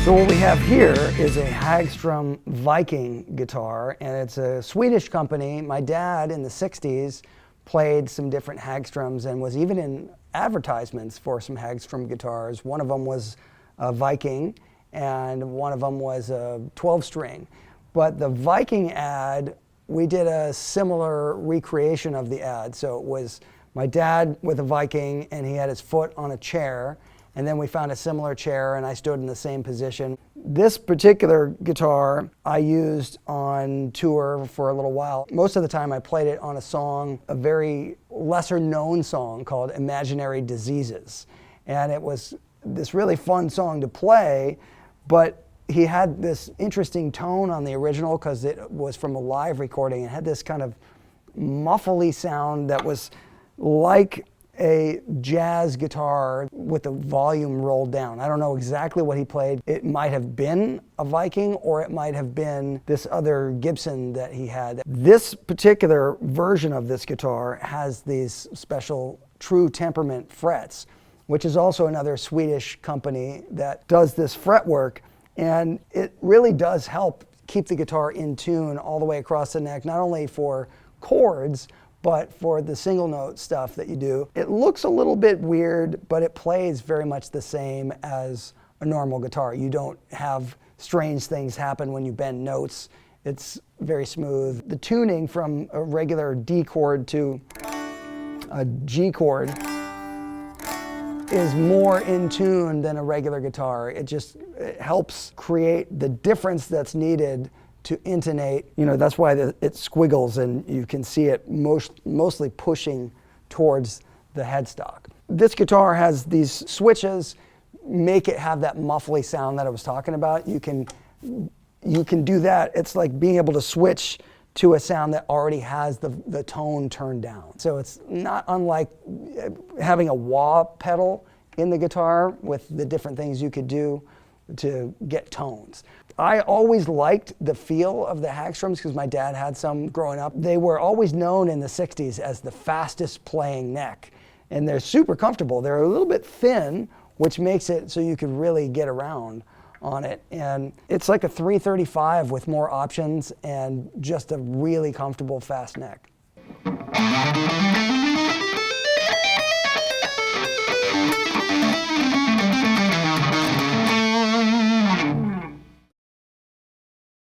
So what we have here is a Hagstrom Viking guitar, and it's a Swedish company. My dad in the 60s played some different Hagstroms and was even in advertisements for some Hagstrom guitars. One of them was a Viking, and one of them was a 12-string. But the Viking ad, we did a similar recreation of the ad. So it was my dad with a Viking, and he had his foot on a chair. And then we found a similar chair, and I stood in the same position. This particular guitar I used on tour for a little while. Most of the time I played it on a song, a very lesser known song called Imaginary Diseases. And it was this really fun song to play, but he had this interesting tone on the original because it was from a live recording. It had this kind of muffly sound that was like a jazz guitar with the volume rolled down. I don't know exactly what he played. It might have been a Viking, or it might have been this other Gibson that he had. This particular version of this guitar has these special True Temperament frets, which is also another Swedish company that does this fretwork, and it really does help keep the guitar in tune all the way across the neck, not only for chords, but for the single note stuff that you do. It looks a little bit weird, but it plays very much the same as a normal guitar. You don't have strange things happen when you bend notes. It's very smooth. The tuning from a regular D chord to a G chord is more in tune than a regular guitar. It helps create the difference that's needed to intonate. You know, that's why it squiggles, and you can see it mostly pushing towards the headstock. This guitar has these switches, make it have that muffly sound that I was talking about. You can do that. It's like being able to switch to a sound that already has the tone turned down. So it's not unlike having a wah pedal in the guitar with the different things you could do to get tones. I always liked the feel of the Hagstroms because my dad had some growing up. They were always known in the 60s as the fastest playing neck, and they're super comfortable. They're a little bit thin, which makes it so you could really get around on it. And it's like a 335 with more options and just a really comfortable fast neck.